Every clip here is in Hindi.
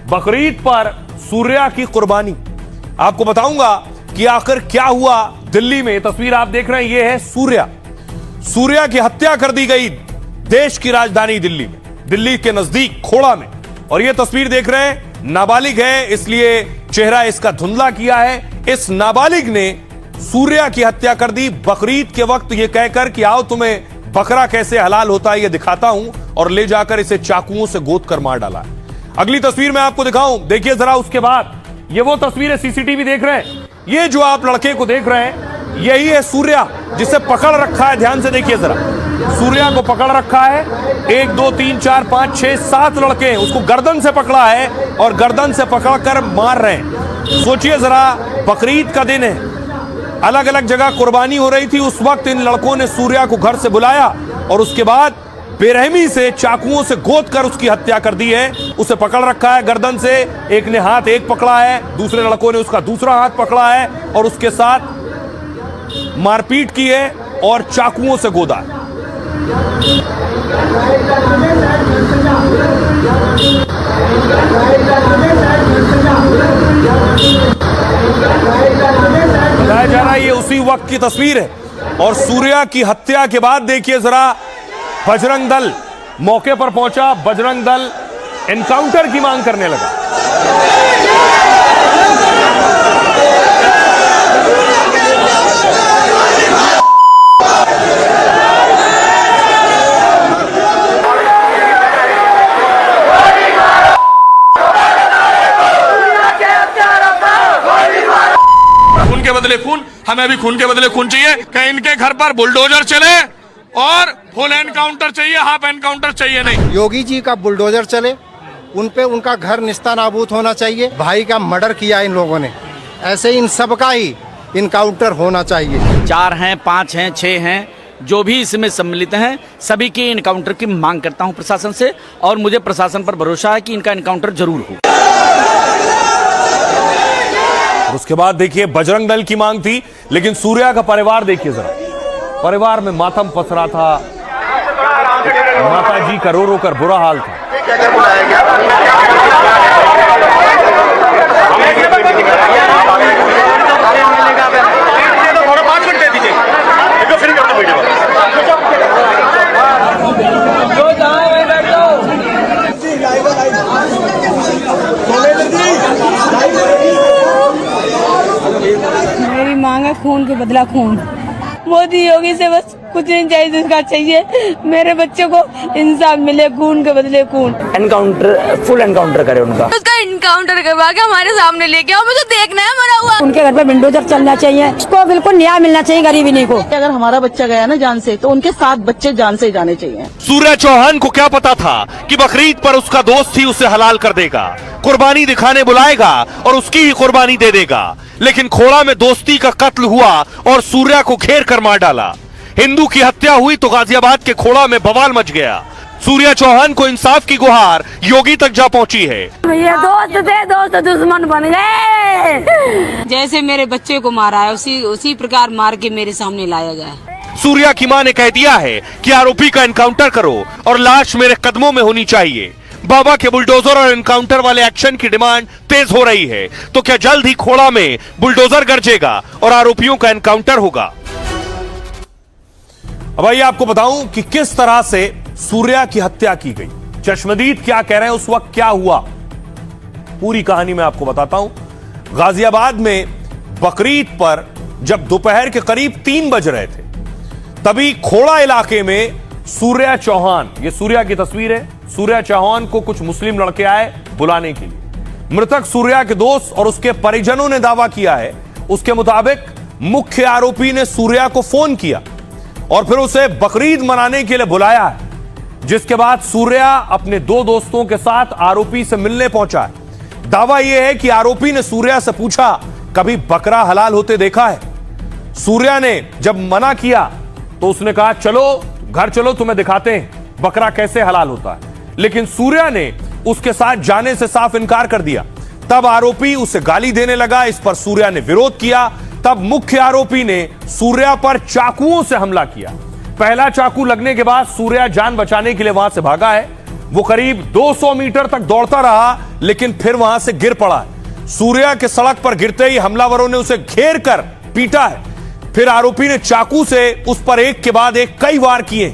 बकरीद पर सूर्या की कुर्बानी। आपको बताऊंगा कि आखिर क्या हुआ दिल्ली में। तस्वीर आप देख रहे हैं, यह है सूर्या की हत्या कर दी गई देश की राजधानी दिल्ली में, दिल्ली के नजदीक खोड़ा में। और यह तस्वीर देख रहे हैं, नाबालिग है इसलिए चेहरा इसका धुंधला किया है। इस नाबालिग ने सूर्या की हत्या कर दी बकरीद के वक्त, यह कहकर कि आओ तुम्हें बकरा कैसे हलाल होता है यह दिखाता हूं, और ले जाकर इसे चाकुओं से गोद कर मार डाला। अगली तस्वीर मैं आपको दिखाऊं, देखिए जरा। उसके बाद ये वो तस्वीर है, सीसीटीवी देख रहे हैं, ये जो आप लड़के को देख रहे हैं यही है सूर्या, जिसे पकड़ रखा है। ध्यान से देखिए जरा, सूर्या को पकड़ रखा है। 1 2 3 4 5 6 7 लड़के उसको गर्दन से पकड़ा है और गर्दन से पकड़कर मार रहे हैं। सोचिए जरा, बकरीद का दिन है, अलग अलग जगह कुर्बानी हो रही थी, उस वक्त इन लड़कों ने सूर्या को घर से बुलाया और उसके बाद बेरहमी से चाकुओं से गोद कर उसकी हत्या कर दी है। उसे पकड़ रखा है गर्दन से, एक ने हाथ एक पकड़ा है, दूसरे लड़कों ने उसका दूसरा हाथ पकड़ा है और उसके साथ मारपीट की है और चाकुओं से गोदा है। बताया जा रहा है ये उसी वक्त की तस्वीर है। और सूर्या की हत्या के बाद देखिए जरा, बजरंग दल मौके पर पहुंचा, बजरंग दल एनकाउंटर की मांग करने लगा। खून के बदले खून, हमें भी खून के बदले खून चाहिए। कहीं इनके घर पर बुलडोजर चले और फुल एनकाउंटर चाहिए, हाफ एनकाउंटर चाहिए नहीं। योगी जी का बुलडोजर चले, उन पे उनका घर निस्तानाबूद होना चाहिए। भाई का मर्डर किया इन लोगों ने, ऐसे इन सब का ही इनकाउंटर होना चाहिए। 4 हैं, 5 हैं, 6 हैं, जो भी इसमें सम्मिलित हैं, सभी के इनकाउंटर की मांग करता हूं प्रशासन से, और मुझे प्रशासन पर भरोसा है कि इनका इनकाउंटर जरूर हो। उसके बाद देखिए बजरंग दल की मांग थी, लेकिन सूर्या का परिवार देखिए जरा, परिवार में मातम पसरा था, माता जी का रो रो कर बुरा हाल था। मेरी मांग है खून के बदला खून। मोदी योगी से बस कुछ नहीं चाहिए, जिसका चाहिए मेरे बच्चे को इंसाफ मिले, खून के बदले खून। एनकाउंटर, फुल एनकाउंटर करे उनका, उसका इनकाउंटर करवा के हमारे सामने लेके आओ, मुझे देखना है मरा हुआ। उनके घर पे बुलडोजर चलना चाहिए, उसको बिल्कुल न्याय मिलना चाहिए गरीबी को। अगर हमारा बच्चा गया ना जान से, तो उनके 7 बच्चे जान से जाने चाहिए। सूर्या चौहान को क्या पता था कि बकरीद पर उसका दोस्त ही उसे हलाल कर देगा, कुर्बानी दिखाने बुलाएगा और उसकी ही कुर्बानी दे देगा। लेकिन खोड़ा में दोस्ती का कत्ल हुआ और सूर्या को घेर कर मार डाला। हिंदू की हत्या हुई तो गाजियाबाद के खोड़ा में बवाल मच गया। सूर्या चौहान को इंसाफ की गुहार योगी तक जा पहुंची है। ये दोस्त थे, दोस्त दुश्मन बन गए। जैसे मेरे बच्चे को मारा है, उसी प्रकार मार के मेरे सामने लाया जाए। सूर्या की मां ने कह दिया है कि आरोपी का एनकाउंटर करो और लाश मेरे कदमों में होनी चाहिए। बाबा के बुलडोजर और एनकाउंटर वाले एक्शन की डिमांड तेज हो रही है। तो क्या जल्द ही खोड़ा में बुलडोजर गरजेगा और आरोपियों का एनकाउंटर होगा? अब आइए आपको बताऊं कि किस तरह से सूर्या की हत्या की गई। चश्मदीद क्या कह रहे हैं, उस वक्त क्या हुआ, पूरी कहानी मैं आपको बताता हूं। गाजियाबाद में बकरीद पर जब दोपहर के करीब 3 बज रहे थे, तभी खोड़ा इलाके में सूर्या चौहान, ये सूर्या की तस्वीर है, सूर्या चौहान को कुछ मुस्लिम लड़के आए बुलाने के लिए। मृतक सूर्या के दोस्त और उसके परिजनों ने दावा किया है, उसके मुताबिक मुख्य आरोपी ने सूर्या को फोन किया और फिर उसे बकरीद मनाने के लिए बुलाया है। जिसके बाद सूर्या अपने 2 दोस्तों के साथ आरोपी से मिलने पहुंचा है। दावा यह है कि आरोपी ने सूर्या से पूछा, कभी बकरा हलाल होते देखा है? सूर्या ने जब मना किया तो उसने कहा, चलो घर चलो, तुम्हें दिखाते हैं बकरा कैसे हलाल होता है। लेकिन सूर्या ने उसके साथ जाने से साफ इनकार कर दिया। तब आरोपी उसे गाली देने लगा, इस पर सूर्या ने विरोध किया। तब मुख्य आरोपी ने सूर्या पर चाकुओं से हमला किया। पहला चाकू लगने के बाद सूर्या जान बचाने के लिए वहां से भागा है। वो करीब 200 मीटर तक दौड़ता रहा, लेकिन फिर वहां से गिर पड़ा है। सूर्या के सड़क पर गिरते ही हमलावरों ने उसे घेर कर पीटा है। फिर आरोपी ने चाकू से उस पर एक के बाद एक कई वार किए।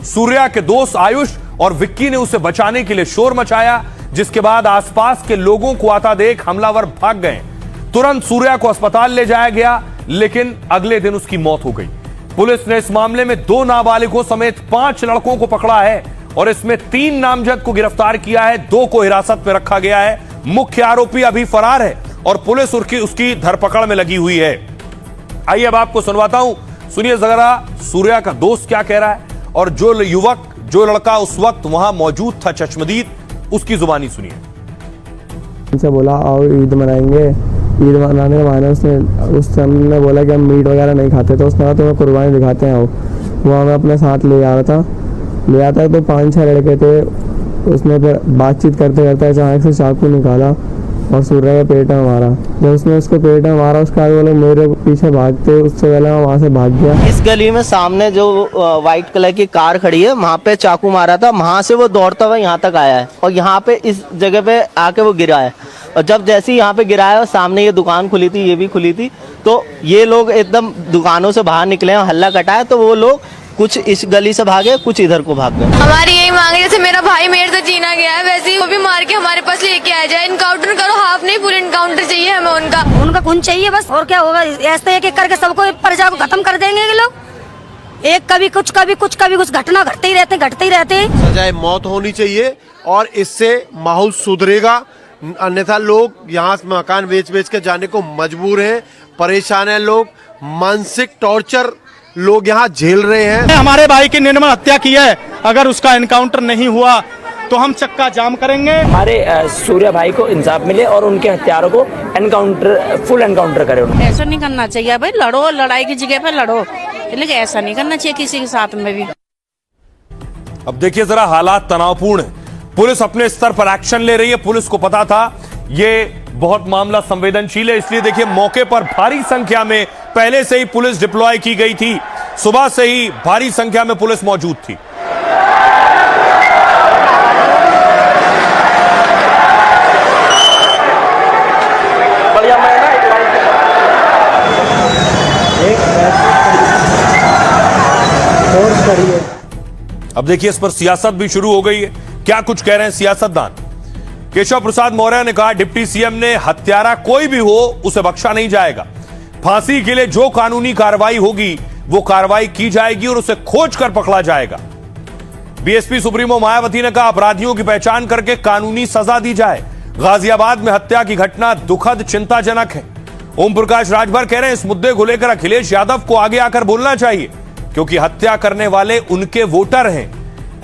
सूर्या के दोस्त आयुष और विक्की ने उसे बचाने के लिए शोर मचाया, जिसके बाद आसपास के लोगों को आता देख हमलावर भाग गए। तुरंत सूर्या को अस्पताल ले जाया गया, लेकिन अगले दिन उसकी मौत हो गई। पुलिस ने इस मामले में 2 नाबालिगों समेत 5 लड़कों को पकड़ा है और इसमें 3 नामजद को गिरफ्तार किया है, 2 को हिरासत में रखा गया है। मुख्य आरोपी अभी फरार है और पुलिस उसकी धरपकड़ में लगी हुई है। आइए अब आपको सुनवाता हूं, सुनिए जरा सूर्या का दोस्त क्या कह रहा है और जो लड़का उस वक्त वहां मौजूद था चश्मदीद, उसकी जुबानी सुनिए। उनसे बोला आओ ईद मनाएंगे, ईद मनाने के बहाने उस टाइम ने बोला कि हम मीट वगैरह नहीं खाते, तो उसने कहा तुम्हें कुर्बानी दिखाते हैं। वो हमें अपने साथ ले आ रहा था, तो 5-6 लड़के थे। उसने फिर बातचीत करते करते अचानक से चाकू निकाला और सूर्य के पेट में मारा। जब उसने उसको पेट में मारा, उसके बाद वो लोग मेरे पीछे भागते, उससे पहले मैं वहाँ से भाग गया। इस गली में सामने जो व्हाइट कलर की कार खड़ी है, वहाँ पे चाकू मारा था। वहाँ से वो दौड़ता हुआ यहाँ तक आया है और यहाँ पे इस जगह पे आके वो गिरा है। और जब जैसे ही यहाँ पे गिराया और सामने ये दुकान खुली थी, ये भी खुली थी, तो ये लोग एकदम दुकानों से बाहर निकले और हल्ला कटाया। तो वो लोग कुछ इस गली से भागे, कुछ इधर को भाग गए। हमारी यही मांग है, जैसे मेरा भाई मेरे से जीना गया है, वैसे ही वो भी मार के हमारे पास लेके आ जाए। इनकाउंटर करो, हाफ नहीं फुल इनकाउंटर चाहिए हमें उनका खून चाहिए बस, और क्या होगा। ऐसे एक एक करके सबको प्रजा को खत्म कर देंगे ये लोग। एक कभी कुछ घटना घटते ही रहते हैं। सजाए मौत होनी चाहिए और इससे माहौल सुधरेगा, अन्यथा लोग यहाँ मकान बेच के जाने को मजबूर हैं, परेशान हैं लोग, मानसिक टॉर्चर लोग यहाँ झेल रहे हैं। हमारे भाई की निर्मम हत्या की है, अगर उसका एनकाउंटर नहीं हुआ तो हम चक्का जाम करेंगे। हमारे सूर्या भाई को इंसाफ मिले और उनके हत्यारों को फुल एनकाउंटर करे। ऐसा नहीं करना चाहिए भाई, लड़ो, लड़ाई की जगह पे लड़ो, लेकिन ऐसा नहीं करना चाहिए किसी के साथ में भी। अब देखिए जरा, हालात तनावपूर्ण है। पुलिस अपने स्तर पर एक्शन ले रही है। पुलिस को पता था ये बहुत मामला संवेदनशील है, इसलिए देखिए मौके पर भारी संख्या में पहले से ही पुलिस डिप्लॉय की गई थी। सुबह से ही भारी संख्या में पुलिस मौजूद थी। अब देखिए इस पर सियासत भी शुरू हो गई है। क्या कुछ कह रहे हैं सियासतदान। केशव प्रसाद मौर्य ने कहा, डिप्टी सीएम ने हत्यारा कोई भी हो उसे बख्शा नहीं जाएगा। फांसी के लिए जो कानूनी कार्रवाई होगी वो कार्रवाई की जाएगी और उसे खोज कर पकड़ा जाएगा। बीएसपी सुप्रीमो मायावती ने कहा, अपराधियों की पहचान करके कानूनी सजा दी जाए। गाजियाबाद में हत्या की घटना दुखद चिंताजनक है। ओम प्रकाश राजभर कह रहे हैं, इस मुद्दे को लेकर अखिलेश यादव को आगे आकर बोलना चाहिए, क्योंकि हत्या करने वाले उनके वोटर हैं।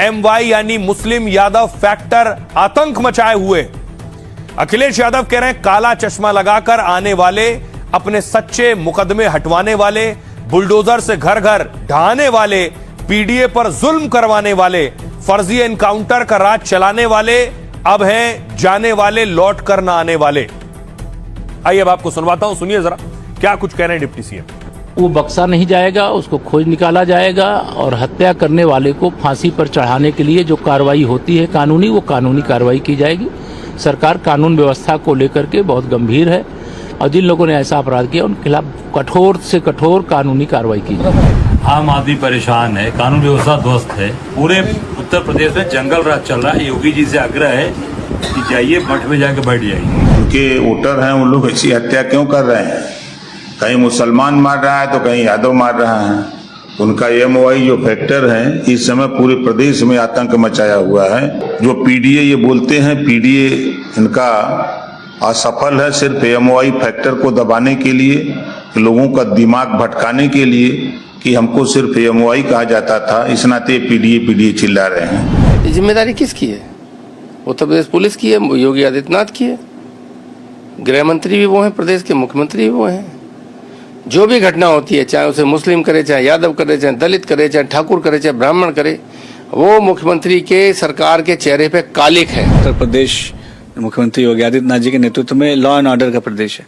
MY यानी मुस्लिम यादव फैक्टर आतंक मचाए हुए। अखिलेश यादव कह रहे हैं, काला चश्मा लगाकर आने वाले, अपने सच्चे मुकदमे हटवाने वाले, बुलडोजर से घर घर ढहाने वाले, पीडीए पर जुल्म करवाने वाले, फर्जी एनकाउंटर का राज चलाने वाले अब हैं जाने वाले, लौट कर ना आने वाले। आइए अब आपको सुनवाता हूं, सुनिए जरा क्या कुछ कह रहे हैं डिप्टी सीएम। वो बक्सा नहीं जाएगा, उसको खोज निकाला जाएगा और हत्या करने वाले को फांसी पर चढ़ाने के लिए जो कार्रवाई होती है कानूनी, वो कानूनी कार्रवाई की जाएगी। सरकार कानून व्यवस्था को लेकर के बहुत गंभीर है और जिन लोगों ने ऐसा अपराध किया उनके खिलाफ कठोर से कठोर कानूनी कार्रवाई की जाए। आम आदमी परेशान है, कानून व्यवस्था ध्वस्त है, पूरे उत्तर प्रदेश में जंगल राज चल रहा है। योगी जी से आग्रह है कि जाइए मठ में जाके बैठ जाइए। उनके वोटर हैं, उन लोग ऐसी हत्या क्यों कर रहे हैं? कहीं मुसलमान मार रहा है तो कहीं यादव मार रहा है। उनका MY जो फैक्टर है इस समय पूरे प्रदेश में आतंक मचाया हुआ है। जो पीडीए ये बोलते हैं, पीडीए इनका असफल है सिर्फ MY फैक्टर को दबाने के लिए, लोगों का दिमाग भटकाने के लिए कि हमको सिर्फ MY कहा जाता था, इस नाते पीडीए चिल्ला रहे हैं। ये जिम्मेदारी किसकी है? उत्तर प्रदेश पुलिस की है, योगी आदित्यनाथ की है। गृह मंत्री भी वो हैं, प्रदेश के मुख्यमंत्री भी वो हैं। जो भी घटना होती है, चाहे उसे मुस्लिम करे, चाहे यादव करे, चाहे दलित करे, चाहे ठाकुर करे, चाहे ब्राह्मण करे, वो मुख्यमंत्री के सरकार के चेहरे पे कालिक है। उत्तर प्रदेश मुख्यमंत्री योगी आदित्यनाथ जी के नेतृत्व में लॉ एंड ऑर्डर का प्रदेश है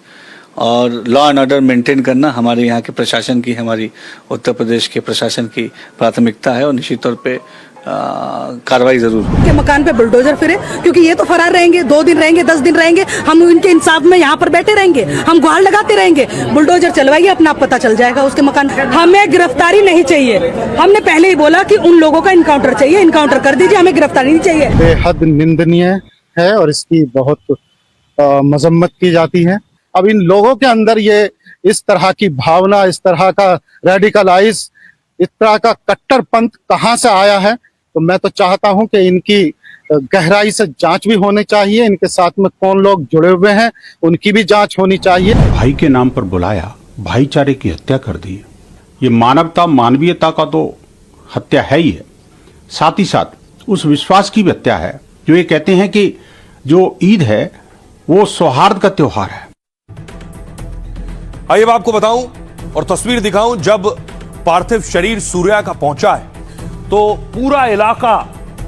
और लॉ एंड ऑर्डर मेंटेन करना हमारे यहाँ के प्रशासन की, हमारी उत्तर प्रदेश के प्रशासन की प्राथमिकता है और निश्चित तौर पे कार्रवाई जरूर हो। के मकान पे बुलडोजर फिरे, क्योंकि ये तो फरार रहेंगे, 2 दिन रहेंगे, 10 दिन रहेंगे, हम इनके इंसाफ में यहाँ पर बैठे रहेंगे, हम गुहार लगाते रहेंगे। बुलडोजर चलवाइए, अपना पता चल जाएगा उसके मकान। हमें गिरफ्तारी नहीं चाहिए, हमने पहले ही बोला कि उन लोगों का इनकाउंटर चाहिए, इनकाउंटर कर दीजिए, हमें गिरफ्तारी नहीं चाहिए। बेहद निंदनीय है और इसकी बहुत मजम्मत की जाती है। अब इन लोगों के अंदर ये इस तरह की भावना, इस तरह का रेडिकलाइज, इस तरह का कट्टरपंथ कहाँ से आया है, तो मैं तो चाहता हूं कि इनकी गहराई से जांच भी होनी चाहिए। इनके साथ में कौन लोग जुड़े हुए हैं उनकी भी जांच होनी चाहिए। भाई के नाम पर बुलाया, भाईचारे की हत्या कर दी, ये मानवता मानवीयता का तो हत्या है ही है, साथ ही साथ उस विश्वास की भी हत्या है जो ये कहते हैं कि जो ईद है वो सौहार्द का त्योहार है। आइए मैं आपको बताऊं और तस्वीर दिखाऊं, जब पार्थिव शरीर सूर्या का पहुंचा है तो पूरा इलाका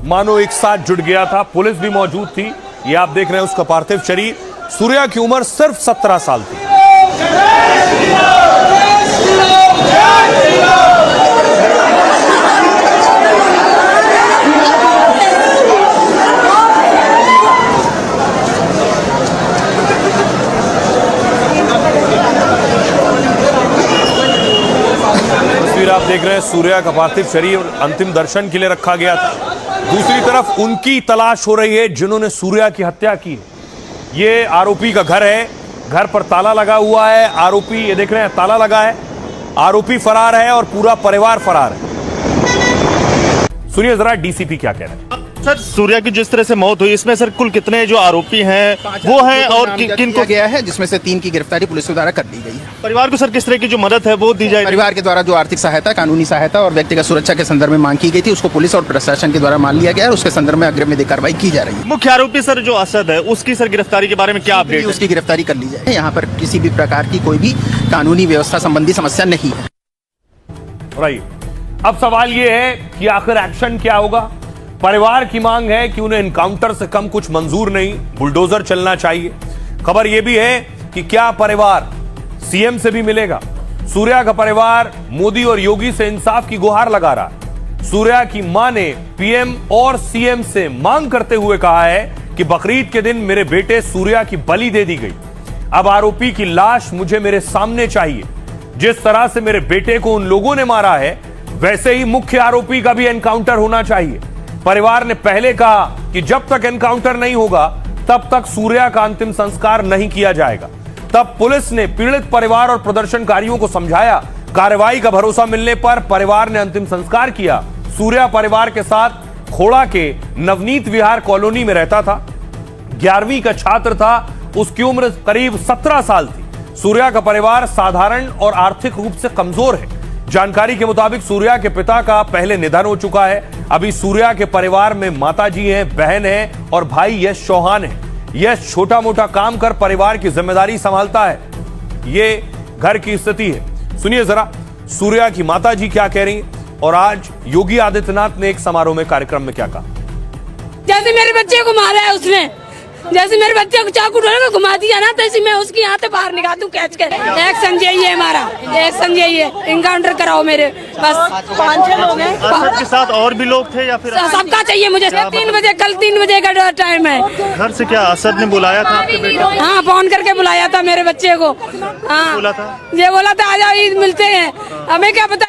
मानो एक साथ जुट गया था, पुलिस भी मौजूद थी। ये आप देख रहे हैं उसका पार्थिव शरीर। सूर्या की उम्र सिर्फ 17 साल थी। आप देख रहे हैं सूर्या का पार्थिव शरीर अंतिम दर्शन के लिए रखा गया था। दूसरी तरफ उनकी तलाश हो रही है जिन्होंने सूर्या की हत्या की। ये आरोपी का घर है, घर पर ताला लगा हुआ है। आरोपी, ये देख रहे हैं, ताला लगा है, आरोपी फरार है और पूरा परिवार फरार है। सुनिए जरा डीसीपी क्या कह रहे हैं। सर, सूर्या की जिस तरह से मौत हुई, इसमें सर कुल कितने जो आरोपी हैं वो हैं और किन को गया है, जिसमें से 3 की गिरफ्तारी पुलिस के द्वारा कर ली गई है। परिवार को सर किस तरह की जो मदद है वो दी जाएगी? परिवार के द्वारा जो आर्थिक सहायता, कानूनी सहायता और व्यक्तिगत सुरक्षा के संदर्भ में मांग की गई थी, उसको पुलिस और प्रशासन के द्वारा मान लिया गया है। उसके संदर्भ में अग्रिम कार्रवाई की जा रही है। मुख्य आरोपी सर जो असद है, उसकी सर गिरफ्तारी के बारे में क्या अपडेट है? उसकी गिरफ्तारी कर ली जाए। यहाँ पर किसी भी प्रकार की कोई भी कानूनी व्यवस्था संबंधी समस्या नहीं है। अब सवाल यह है कि आखिर एक्शन क्या होगा। परिवार की मांग है कि उन्हें एनकाउंटर से कम कुछ मंजूर नहीं, बुलडोजर चलना चाहिए। खबर यह भी है कि क्या परिवार सीएम से भी मिलेगा। सूर्या का परिवार मोदी और योगी से इंसाफ की गुहार लगा रहा है। सूर्या की मां ने पीएम और सीएम से मांग करते हुए कहा है कि बकरीद के दिन मेरे बेटे सूर्या की बलि दे दी गई, अब आरोपी की लाश मुझे मेरे सामने चाहिए। जिस तरह से मेरे बेटे को उन लोगों ने मारा है, वैसे ही मुख्य आरोपी का भी एनकाउंटर होना चाहिए। परिवार ने पहले कहा कि जब तक एनकाउंटर नहीं होगा तब तक सूर्या का अंतिम संस्कार नहीं किया जाएगा। तब पुलिस ने पीड़ित परिवार और प्रदर्शनकारियों को समझाया। कार्रवाई का भरोसा मिलने पर परिवार ने अंतिम संस्कार किया। सूर्या परिवार के साथ खोड़ा के नवनीत विहार कॉलोनी में रहता था। 11वीं का छात्र था, उसकी उम्र करीब 17 साल थी। सूर्या का परिवार साधारण और आर्थिक रूप से कमजोर है। जानकारी के मुताबिक सूर्या के पिता का पहले निधन हो चुका है। अभी सूर्या के परिवार में माताजी हैं, बहन है और भाई यश चौहान है। यश छोटा मोटा काम कर परिवार की जिम्मेदारी संभालता है। ये घर की स्थिति है। सुनिए जरा सूर्या की माताजी क्या कह रही हैं और आज योगी आदित्यनाथ ने एक समारोह में कार्यक्रम में क्या कहा। जैसे मेरे बच्चे को मारा है उसने, जैसे मेरे बच्चे को चाकू ढोल घुमा दिया ना, तैसे मैं उसकी यहाँ से बाहर निकाल दूं कैच कर। एक संजय है हमारा, एक संजय है, इनकाउंटर कराओ मेरे। बस 5-6 लोग हैं। असद के साथ और भी लोग थे या फिर सबका चाहिए मुझे। 3 बजे, कल 3 बजे का टाइम है। घर से क्या असद ने बुलाया था आपके बेटे? हाँ, फोन करके बुलाया था मेरे बच्चे को। हाँ, ये बोला था आ जाओ ईद मिलते हैं। हमें क्या पता।